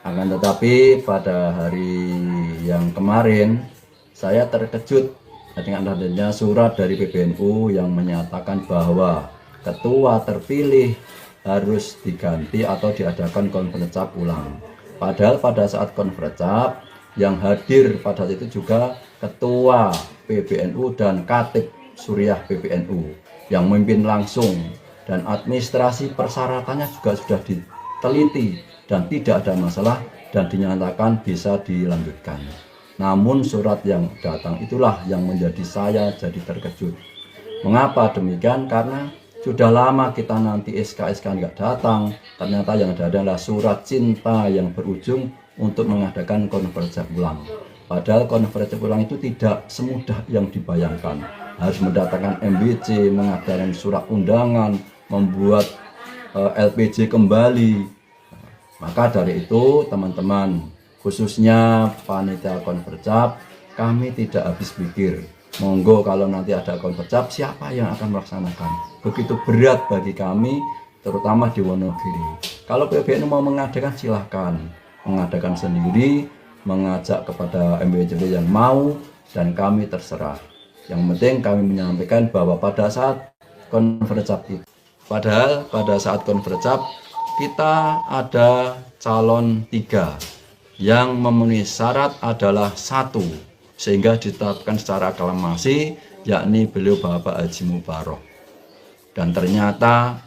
Akan tetapi pada hari yang kemarin saya terkejut dengan adanya surat dari PBNU yang menyatakan bahwa ketua terpilih harus diganti atau diadakan konferensi cap ulang. Padahal pada saat konferensi cap yang hadir pada saat itu juga ketua PBNU dan Katib Suriah PBNU yang memimpin langsung, dan administrasi persyaratannya juga sudah diteliti dan tidak ada masalah dan dinyatakan bisa dilanjutkan. Namun surat yang datang itulah yang menjadi saya jadi terkejut. Mengapa demikian? Karena sudah lama kita nanti SK-SK nggak datang, ternyata yang ada adalah surat cinta yang berujung untuk mengadakan konferensi ulang. Padahal konferensi ulang itu tidak semudah yang dibayangkan. Harus mendatangkan MBC, mengadakan surat undangan, membuat LPJ kembali. Maka dari itu teman-teman, khususnya panitia konferensi, kami tidak habis pikir. Monggo kalau nanti ada konferensi, siapa yang akan melaksanakan? Begitu berat bagi kami, terutama di Wonogiri. Kalau PBNU mau mengadakan silahkan, mengadakan sendiri, mengajak kepada MBCB yang mau, dan kami terserah. Yang penting kami menyampaikan bahwa pada saat konferensi itu, padahal pada saat konferensi kita ada calon 3 yang memenuhi syarat adalah 1, sehingga ditetapkan secara aklamasi, yakni beliau Bapak Haji Mubarok. Dan ternyata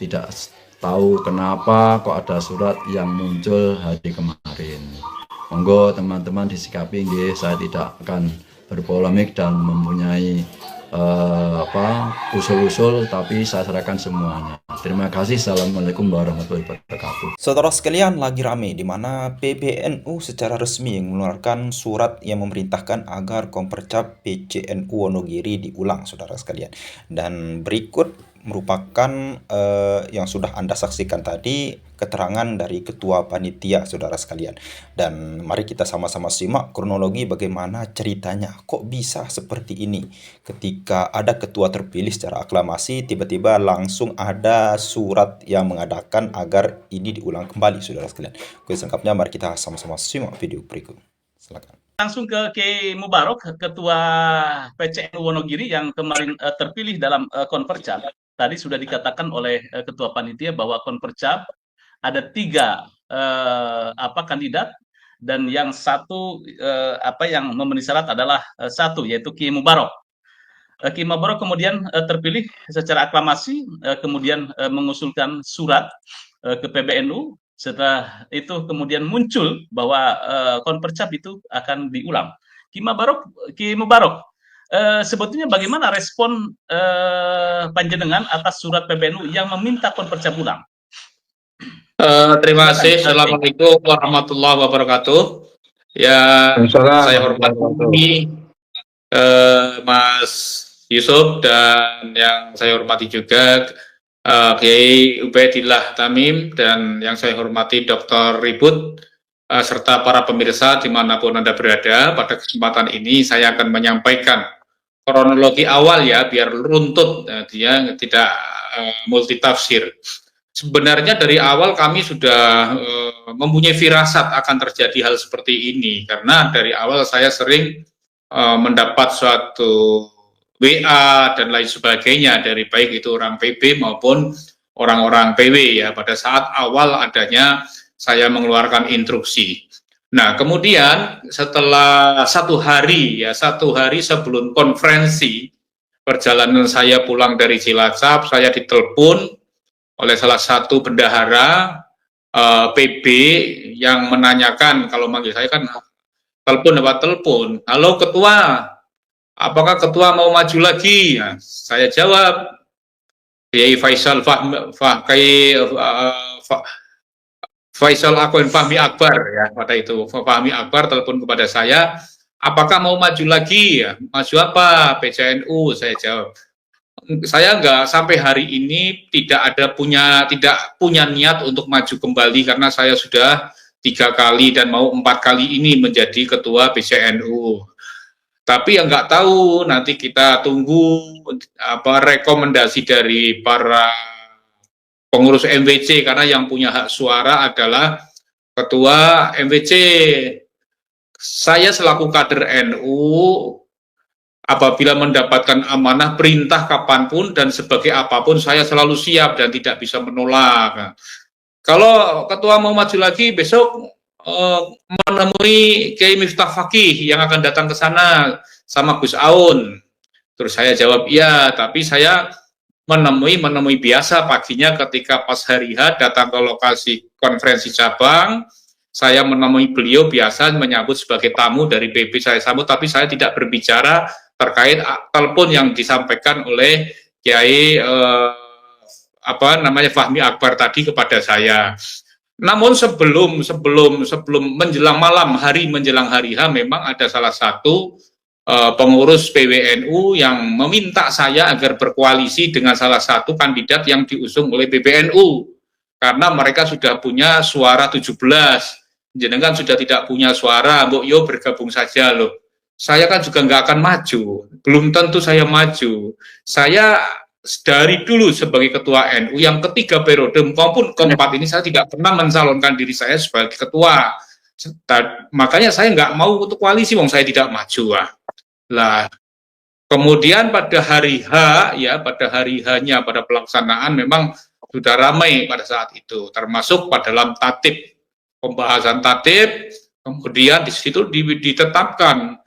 tidak tahu kenapa kok ada surat yang muncul hari kemarin. Monggo teman-teman disikapi, saya tidak akan berpolemik dan mempunyai usul-usul, tapi saya serahkan semuanya. Terima kasih. Assalamualaikum warahmatullahi wabarakatuh. Saudara sekalian, lagi rame di mana PBNU secara resmi mengeluarkan surat yang memerintahkan agar Kompercap PCNU Wonogiri diulang, saudara sekalian. Dan berikut merupakan yang sudah Anda saksikan tadi, keterangan dari ketua panitia, saudara sekalian. Dan mari kita sama-sama simak kronologi bagaimana ceritanya. Kok bisa seperti ini? Ketika ada ketua terpilih secara aklamasi, tiba-tiba langsung ada surat yang mengadakan agar ini diulang kembali, saudara sekalian. Oke, selengkapnya mari kita sama-sama simak video berikut. Silakan. Langsung ke Kiai Mubarok, Ketua PCNU Wonogiri yang kemarin terpilih dalam konferensi. Tadi sudah dikatakan oleh Ketua Panitia bahwa konferensi ada 3 kandidat, dan yang satu yang memenuhi syarat adalah 1, yaitu Kiai Mubarok. Kiai Mubarok kemudian terpilih secara aklamasi, kemudian mengusulkan surat ke PBNU. Setelah itu kemudian muncul bahwa konferensi itu akan diulang. Kiai Mubarok, sebetulnya bagaimana respon panjenengan atas surat PBNU yang meminta konferensi ulang? Terima kasih. Assalamualaikum warahmatullahi wabarakatuh. Ya, saya hormati Mas Yusuf, dan yang saya hormati juga Kiai Ubaidillah Tamim, dan yang saya hormati Dr. Ribut, serta para pemirsa dimanapun Anda berada. Pada kesempatan ini saya akan menyampaikan kronologi awal ya, biar runtut, dia tidak multitafsir. Sebenarnya dari awal kami sudah mempunyai firasat akan terjadi hal seperti ini, karena dari awal saya sering mendapat suatu WA dan lain sebagainya dari baik itu orang PB maupun orang-orang PW ya, pada saat awal adanya saya mengeluarkan instruksi. Nah, kemudian setelah satu hari sebelum konferensi, perjalanan saya pulang dari Cilacap, saya ditelepon oleh salah satu bendahara PB yang menanyakan, kalau manggil saya kan telepon, halo ketua, apakah ketua mau maju lagi? Nah, saya jawab, Kiai Faisal Akwan Fahmi Akbar ya, pada itu Fahmi Akbar telepon kepada saya, apakah mau maju lagi? Ya, maju apa? PCNU, saya jawab. Saya nggak sampai hari ini tidak punya niat untuk maju kembali, karena saya sudah 3 kali dan mau 4 kali ini menjadi ketua PCNU. Tapi yang nggak tahu, nanti kita tunggu rekomendasi dari para pengurus MWC, karena yang punya hak suara adalah Ketua MWC. Saya selaku kader NU, apabila mendapatkan amanah perintah kapanpun dan sebagai apapun, saya selalu siap dan tidak bisa menolak. Kalau ketua mau maju lagi besok menemui Kiai Miftah Fakih yang akan datang ke sana sama Gus Aun. Terus saya jawab iya, tapi saya menemui biasa paginya ketika pas hari H datang ke lokasi konferensi cabang. Saya menemui beliau biasa menyambut sebagai tamu dari PB, saya sambut, tapi saya tidak berbicara terkait telepon yang disampaikan oleh Kiai Fahmi Akbar tadi kepada saya. Namun sebelum menjelang malam hari menjelang hari H, memang ada salah satu pengurus PWNU yang meminta saya agar berkoalisi dengan salah satu kandidat yang diusung oleh PBNU karena mereka sudah punya suara 17. Jenengan sudah tidak punya suara, Mbok Yo bergabung saja loh. Saya kan juga nggak akan maju, belum tentu saya maju. Saya dari dulu sebagai ketua NU yang ketiga periode maupun keempat ini saya tidak pernah mencalonkan diri saya sebagai ketua. Makanya saya nggak mau untuk koalisi, wong saya tidak maju. Lah, kemudian pada hari H, ya pada hari H-nya, pada pelaksanaan memang sudah ramai pada saat itu, termasuk pada dalam tatib, pembahasan tatib, kemudian di situ ditetapkan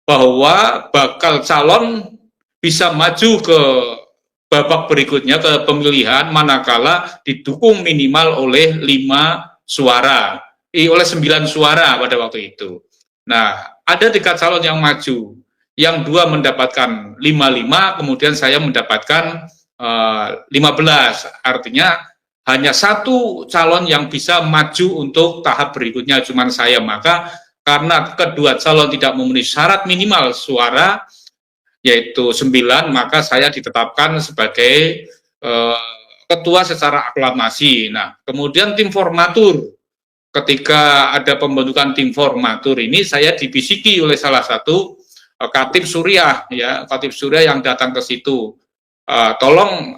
bahwa bakal calon bisa maju ke babak berikutnya, ke pemilihan, manakala didukung minimal oleh 5 suara, oleh 9 suara pada waktu itu. Nah, ada 3 calon yang maju, yang 2 mendapatkan 55, kemudian saya mendapatkan 15, artinya hanya 1 calon yang bisa maju untuk tahap berikutnya, cuma saya. Maka karena kedua calon tidak memenuhi syarat minimal suara, yaitu 9, maka saya ditetapkan sebagai ketua secara aklamasi. Nah, kemudian tim formatur, ketika ada pembentukan tim formatur ini, saya dibisiki oleh salah satu Khatib Suriah, ya, Khatib Suriah yang datang ke situ. Tolong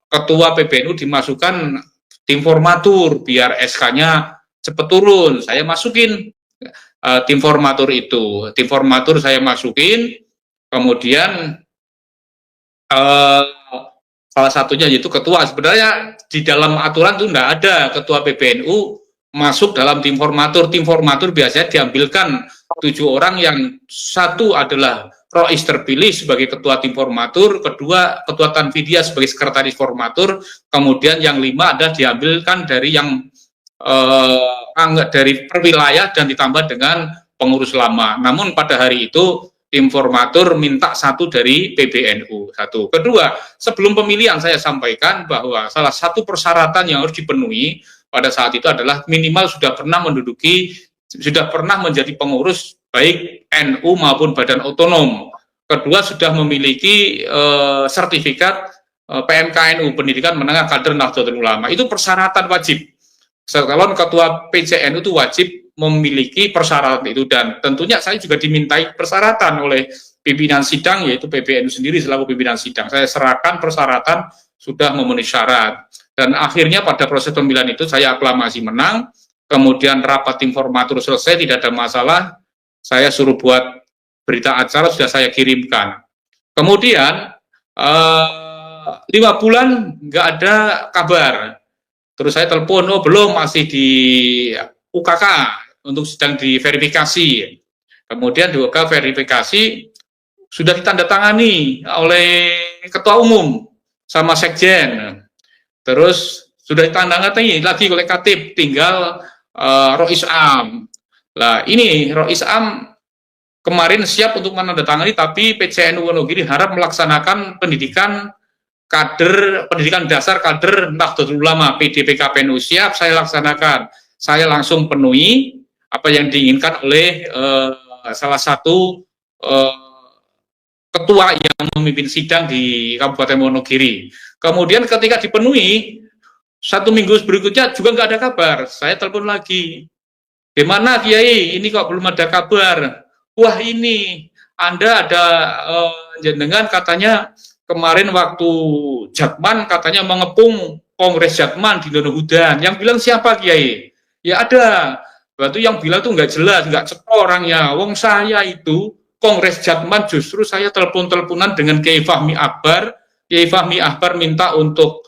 ketua PBNU dimasukkan tim formatur biar SK-nya cepat turun. Saya masukin tim formatur itu. Tim formatur saya masukin, kemudian salah satunya yaitu ketua. Sebenarnya di dalam aturan itu tidak ada ketua PBNU masuk dalam tim formatur. Tim formatur biasanya diambilkan 7 orang, yang 1 adalah Rois terpilih sebagai ketua tim formatur, kedua ketua Tanfidia sebagai sekretaris formatur, kemudian yang 5 adalah diambilkan dari yang dari perwilayah dan ditambah dengan pengurus lama. Namun pada hari itu tim formatur minta 1 dari PBNU. 1. Kedua, sebelum pemilihan saya sampaikan bahwa salah satu persyaratan yang harus dipenuhi pada saat itu adalah minimal sudah pernah menjadi pengurus baik NU maupun badan otonom. Kedua, sudah memiliki sertifikat PMKNU, Pendidikan Menengah Kader Nahdlatul Ulama. Itu persyaratan wajib. Calon ketua PCNU itu wajib memiliki persyaratan itu, dan tentunya saya juga dimintai persyaratan oleh pimpinan sidang, yaitu PBNU sendiri selaku pimpinan sidang. Saya serahkan persyaratan sudah memenuhi syarat, dan akhirnya pada proses pemilihan itu saya aklamasi menang. Kemudian rapat tim formatur selesai, tidak ada masalah. Saya suruh buat berita acara, sudah saya kirimkan. Kemudian 5 bulan nggak ada kabar. Terus saya telepon, oh belum, masih di UKK untuk sedang diverifikasi. Kemudian di UKK verifikasi sudah ditandatangani oleh ketua umum sama sekjen. Terus sudah ditandatangani lagi oleh Khatib, tinggal Rois Am. Nah, ini Rois Am kemarin siap untuk menandatangani, tapi PCNU Wonogiri harap melaksanakan pendidikan dasar kader Nahdlatul Ulama, PDPKPNU. Siap, saya laksanakan. Saya langsung penuhi apa yang diinginkan oleh salah satu ketua yang memimpin sidang di Kabupaten Wonogiri. Kemudian ketika dipenuhi, 1 minggu berikutnya juga nggak ada kabar. Saya telepon lagi, gimana Kiai, ini kok belum ada kabar? Wah, ini Anda ada jenengan katanya kemarin waktu Jakman katanya mengepung Kongres Jakman di Donohudan. Yang bilang siapa Kiai? Ya ada. Berarti yang bilang tuh nggak jelas, nggak cetok orangnya. Wong saya itu Kongres Jatman justru saya telepon-teleponan dengan Kiai Fahmi Akbar. Kiai Fahmi Akbar minta untuk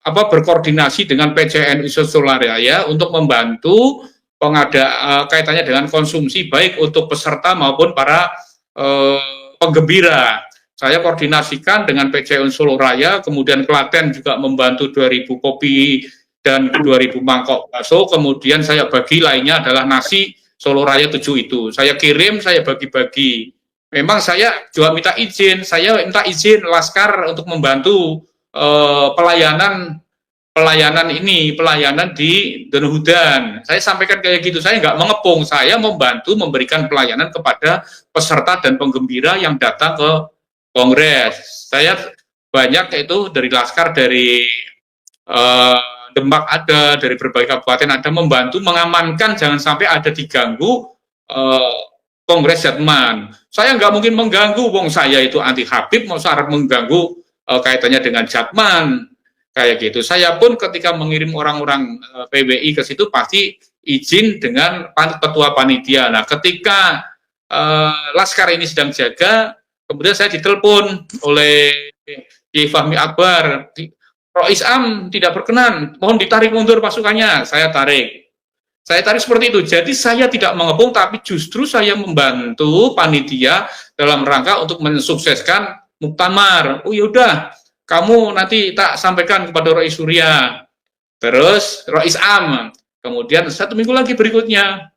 berkoordinasi dengan PCNU Solaria untuk membantu kaitannya dengan konsumsi baik untuk peserta maupun para penggembira. Saya koordinasikan dengan PCNU Solaria, kemudian Klaten juga membantu 2.000 kopi dan 2.000 mangkok bakso, kemudian saya bagi lainnya adalah nasi Solo Raya 7 itu. Saya kirim, saya bagi-bagi. Memang saya juga minta izin Laskar untuk membantu pelayanan di Denhudan. Saya sampaikan kayak gitu, saya nggak mengepung, saya membantu memberikan pelayanan kepada peserta dan penggembira yang datang ke Kongres. Saya banyak itu dari Laskar, dari Demak ada, dari berbagai kabupaten ada, membantu mengamankan jangan sampai ada diganggu Kongres Jatman. Saya nggak mungkin mengganggu, wong saya itu anti Habib, mau syarat mengganggu kaitannya dengan Jatman, kayak gitu. Saya pun ketika mengirim orang-orang PWI ke situ pasti izin dengan ketua panitia. Nah, ketika Laskar ini sedang jaga, kemudian saya ditelepon oleh Kiai Fahmi Akbar, Rois Am tidak berkenan, mohon ditarik mundur pasukannya. Saya tarik seperti itu. Jadi saya tidak mengepung, tapi justru saya membantu panitia dalam rangka untuk mensukseskan muktamar. Oh yaudah, kamu nanti tak sampaikan kepada Rois Surya, terus Rois Am. Kemudian 1 minggu lagi berikutnya,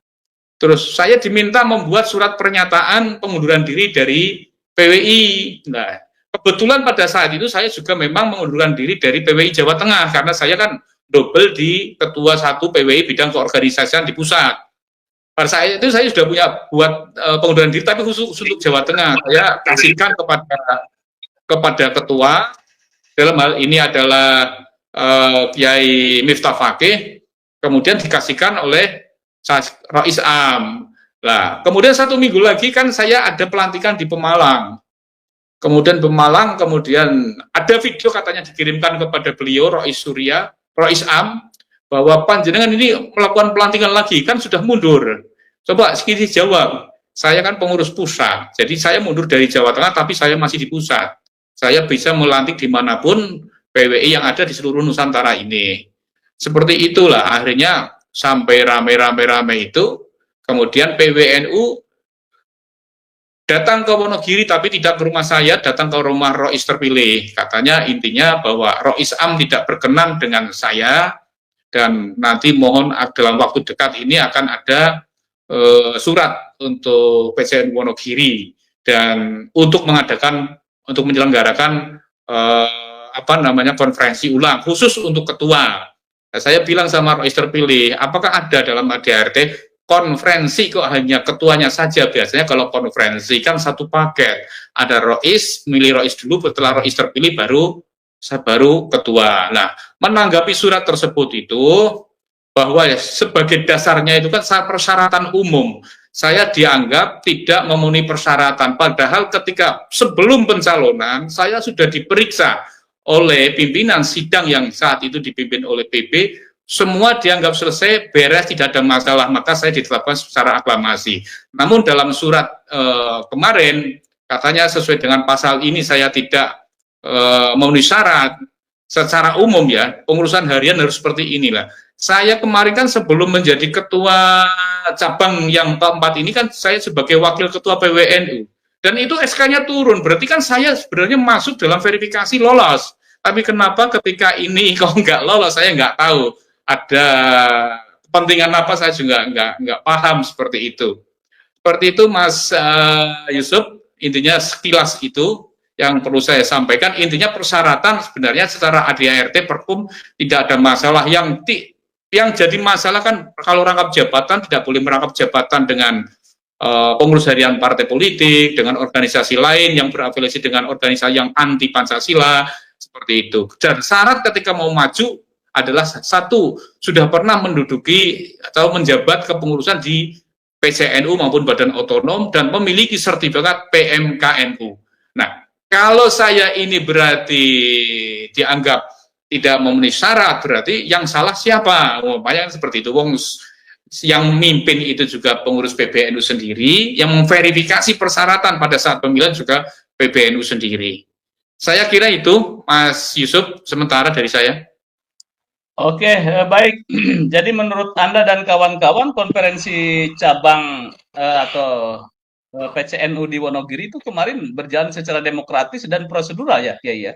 terus saya diminta membuat surat pernyataan pengunduran diri dari PWI. Nah, kebetulan pada saat itu saya juga memang mengundurkan diri dari PWI Jawa Tengah, karena saya kan double di ketua 1 PWI bidang keorganisasian di pusat. Pada saat itu saya sudah buat pengunduran diri, tapi khusus untuk Jawa Tengah. Saya kasihkan kepada ketua, dalam hal ini adalah Kiai Miftah Fakih, kemudian dikasihkan oleh Rois Am. Nah, kemudian 1 minggu lagi kan saya ada pelantikan di Pemalang. Kemudian ada video katanya dikirimkan kepada beliau, Rois Surya, Rois Am, bahwa panjenengan ini melakukan pelantikan lagi, kan sudah mundur. Coba sedikit jawab, saya kan pengurus pusat, jadi saya mundur dari Jawa Tengah, tapi saya masih di pusat. Saya bisa melantik dimanapun PWI yang ada di seluruh Nusantara ini. Seperti itulah, akhirnya sampai rame-rame itu, kemudian PWNU datang ke Wonogiri tapi tidak ke rumah saya, datang ke rumah Rois terpilih. Katanya intinya bahwa Rois Am tidak berkenan dengan saya dan nanti mohon dalam waktu dekat ini akan ada surat untuk PCN Wonogiri dan untuk menyelenggarakan konferensi ulang khusus untuk ketua. Nah, saya bilang sama Rois terpilih, apakah ada dalam ADART konferensi kok hanya ketuanya saja? Biasanya kalau konferensi kan satu paket, ada Rois, milih Rois dulu, setelah Rois terpilih baru ketua. Nah, menanggapi surat tersebut itu bahwa sebagai dasarnya itu kan persyaratan umum, saya dianggap tidak memenuhi persyaratan, padahal ketika sebelum pencalonan saya sudah diperiksa oleh pimpinan sidang yang saat itu dipimpin oleh PB, semua dianggap selesai, beres, tidak ada masalah, maka saya ditetapkan secara aklamasi. Namun dalam surat kemarin, katanya sesuai dengan pasal ini saya tidak memenuhi syarat. Secara umum ya, pengurusan harian harus seperti inilah. Saya kemarin kan sebelum menjadi ketua cabang yang keempat ini kan saya sebagai wakil ketua PWNU. Dan itu SK-nya turun, berarti kan saya sebenarnya masuk dalam verifikasi lolos. Tapi kenapa ketika ini kok nggak lolos, saya nggak tahu. Ada kepentingan apa, saya juga nggak paham seperti itu. Seperti itu Mas Yusuf, intinya sekilas itu yang perlu saya sampaikan. Intinya persyaratan sebenarnya secara ADART Perkum tidak ada masalah. Yang jadi masalah kan kalau rangkap jabatan tidak boleh merangkap jabatan dengan pengurus harian partai politik, dengan organisasi lain yang berafiliasi dengan organisasi yang anti Pancasila, seperti itu. Dan syarat ketika mau maju adalah satu, sudah pernah menduduki atau menjabat kepengurusan di PCNU maupun badan otonom dan memiliki sertifikat PMKNU. Nah, kalau saya ini berarti dianggap tidak memenuhi syarat, berarti yang salah siapa? Umpamanya seperti itu. Wong yang mimpin itu juga pengurus PBNU sendiri, yang memverifikasi persyaratan pada saat pemilihan juga PBNU sendiri. Saya kira itu, Mas Yusuf, sementara dari saya. Oke, baik. Jadi menurut Anda dan kawan-kawan, konferensi cabang atau PCNU di Wonogiri itu kemarin berjalan secara demokratis dan prosedural ya, Kiai ya?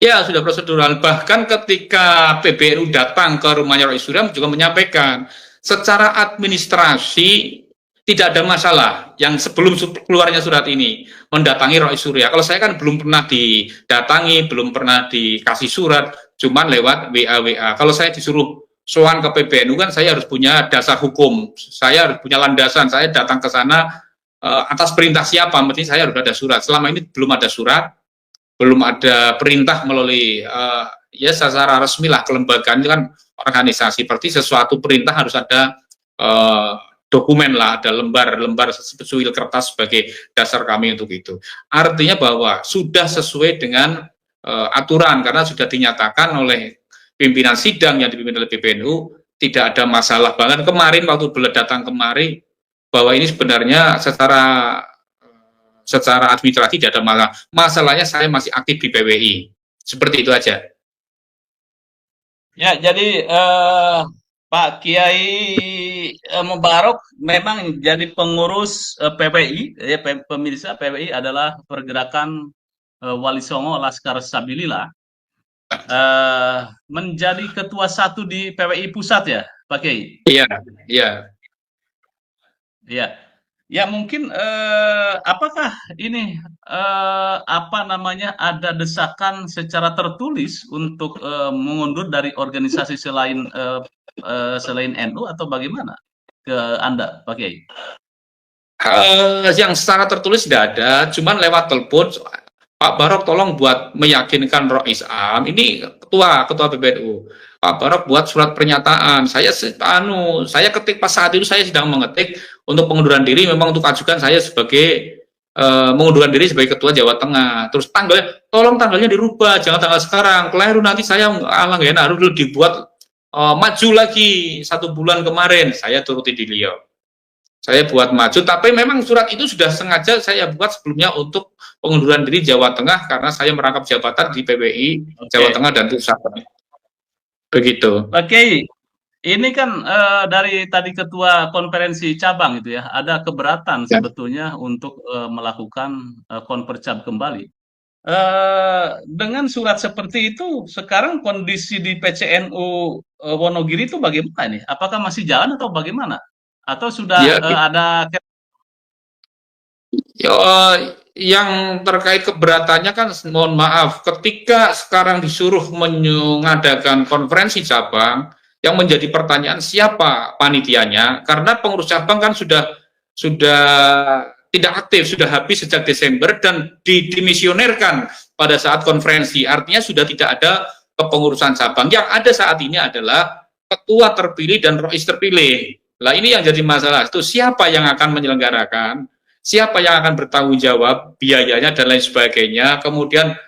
Ya, sudah prosedural. Bahkan ketika PBNU datang ke rumahnya Rois Surya juga menyampaikan, secara administrasi tidak ada masalah yang sebelum keluarnya surat ini mendatangi Rois Surya. Kalau saya kan belum pernah didatangi, belum pernah dikasih surat, cuman lewat WA. Kalau saya disuruh soan ke PBNU kan saya harus punya dasar hukum, saya harus punya landasan, saya datang ke sana atas perintah siapa, mesti saya harus ada surat. Selama ini belum ada surat, belum ada perintah melalui ya secara resmi lah, kelembagaan itu kan organisasi, berarti sesuatu perintah harus ada dokumen lah, ada lembar sesuil kertas sebagai dasar kami untuk itu. Artinya bahwa sudah sesuai dengan aturan, karena sudah dinyatakan oleh pimpinan sidang yang dipimpin oleh PBNU, tidak ada masalah. Bahkan kemarin waktu beliau datang kemari, bahwa ini sebenarnya secara administrasi tidak ada masalah. Masalahnya saya masih aktif di PWI. Seperti itu aja. Ya, jadi Pak Kiai Mubarok memang jadi pengurus PWI, ya pemirsa. PWI adalah pergerakan Wali Songo Laskar Sabilillah, menjadi ketua 1 di PWI Pusat ya, Pak Kiai? Iya, iya. Ya, ya mungkin apakah ini apa namanya ada desakan secara tertulis untuk mengundur dari organisasi selain NU atau bagaimana ke Anda, Pak Kiai? Yang secara tertulis tidak ada, cuman lewat telepon. Pak Barok tolong buat meyakinkan Rois Am, ini ketua PBNU. Pak Barok buat surat pernyataan. Saya ketik pas saat itu saya sedang mengetik untuk pengunduran diri, memang untuk ajukan saya sebagai mengundurkan diri sebagai ketua Jawa Tengah. Terus tolong tanggalnya dirubah, jangan tanggal sekarang. Keliru nanti saya nggak enak, harus dibuat maju lagi 1 bulan kemarin. Saya turuti di beliau. Saya buat maju, tapi memang surat itu sudah sengaja saya buat sebelumnya untuk pengunduran diri Jawa Tengah karena saya merangkap jabatan di PWI Jawa Tengah dan Pusat. Begitu. Oke, ini kan dari tadi ketua konferensi cabang itu ya, ada keberatan sebetulnya untuk melakukan konpercap kembali. Dengan surat seperti itu, sekarang kondisi di PCNU Wonogiri itu bagaimana nih? Apakah masih jalan atau bagaimana? Atau sudah ada yang terkait keberatannya kan, mohon maaf, ketika sekarang disuruh mengadakan konferensi cabang, yang menjadi pertanyaan siapa panitianya, karena pengurus cabang kan sudah tidak aktif, sudah habis sejak Desember dan dimisionerkan pada saat konferensi, artinya sudah tidak ada kepengurusan cabang. Yang ada saat ini adalah ketua terpilih dan rois terpilih. Lah ini yang jadi masalah, itu siapa yang akan menyelenggarakan, siapa yang akan bertanggung jawab biayanya dan lain sebagainya, kemudian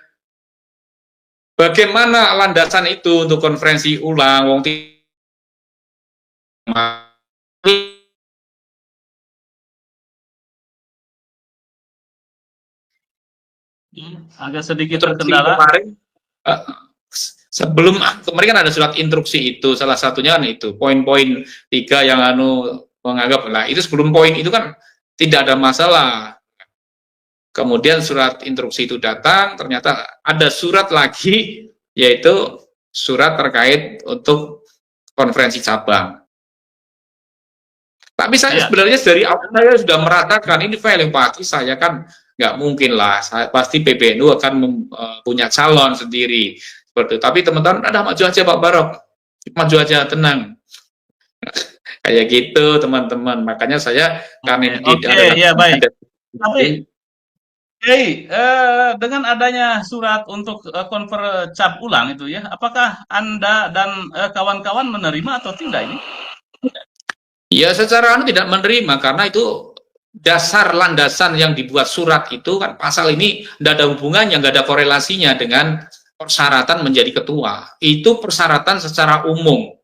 bagaimana landasan itu untuk konferensi ulang, agak sedikit terkendala. Sebelum kemarin kan ada surat instruksi itu, salah satunya kan itu poin-poin 3 yang menganggap lah itu sebelum poin itu kan tidak ada masalah. Kemudian surat instruksi itu datang, ternyata ada surat lagi, yaitu surat terkait untuk konferensi cabang. Tapi saya sebenarnya dari awal saya sudah meratakan ini file yang pasti saya kan nggak mungkin lah, pasti PBNU akan punya calon sendiri. Seperti itu. Tapi teman-teman, ada maju aja Pak Barok, maju aja, tenang. Kayak gitu teman-teman. Makanya saya kami ya baik. Tapi dengan adanya surat untuk konferensi ulang itu ya, apakah Anda dan kawan-kawan menerima atau tidak ini? Ya secara tidak menerima, karena itu dasar landasan yang dibuat surat itu kan pasal ini tidak ada hubungannya, nggak ada korelasinya dengan persyaratan menjadi ketua. Itu persyaratan secara umum.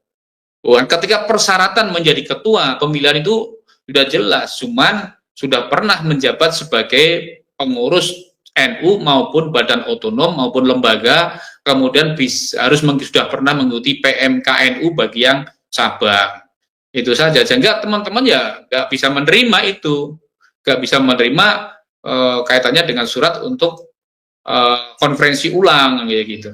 Ketika persyaratan menjadi ketua pemilihan itu sudah jelas, cuman sudah pernah menjabat sebagai pengurus NU maupun badan otonom maupun lembaga, kemudian sudah pernah mengikuti PMKNU bagi yang cabang. Itu saja, sehingga teman-teman ya nggak bisa menerima itu, nggak bisa menerima kaitannya dengan surat untuk konferensi ulang kayak gitu.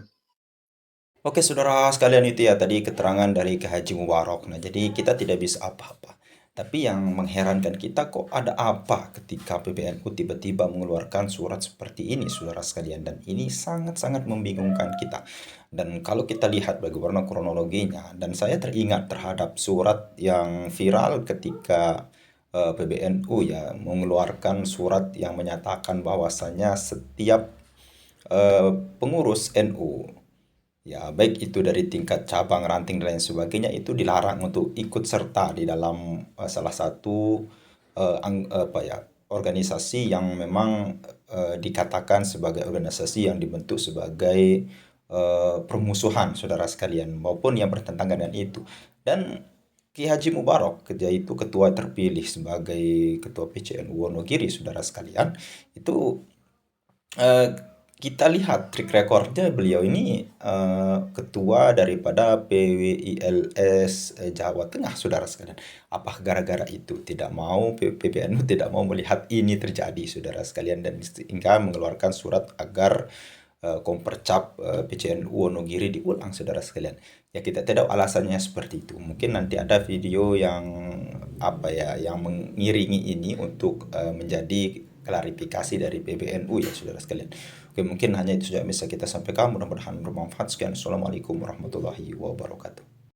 Oke, saudara sekalian, itu ya tadi keterangan dari Ki Haji Mubarok. Nah, jadi kita tidak bisa apa-apa. Tapi yang mengherankan kita, kok ada apa ketika PBNU tiba-tiba mengeluarkan surat seperti ini, saudara sekalian. Dan ini sangat-sangat membingungkan kita. Dan kalau kita lihat bagaimana kronologinya, dan saya teringat terhadap surat yang viral ketika PBNU ya mengeluarkan surat yang menyatakan bahwasanya setiap pengurus NU, ya baik itu dari tingkat cabang, ranting dan lain sebagainya, itu dilarang untuk ikut serta di dalam salah satu organisasi yang memang dikatakan sebagai organisasi yang dibentuk sebagai permusuhan, saudara sekalian, maupun yang bertentangan dengan itu. Dan Ki Haji Mubarok, yaitu ketua terpilih sebagai ketua PCNU Wonogiri, saudara sekalian, itu kita lihat track recordnya, beliau ini ketua daripada PWILS Jawa Tengah, saudara sekalian. Apa gara-gara itu tidak mau PBNU tidak mau melihat ini terjadi, saudara sekalian, dan sehingga mengeluarkan surat agar Kompercap PCNU Wonogiri diulang, saudara sekalian. Ya kita tidak tahu alasannya seperti itu. Mungkin nanti ada video yang yang mengiringi ini untuk menjadi klarifikasi dari PBNU ya, saudara sekalian. Oke, mungkin hanya itu saja bisa kita sampaikan. Mudah-mudahan bermanfaat. Sekian. Assalamualaikum warahmatullahi wabarakatuh.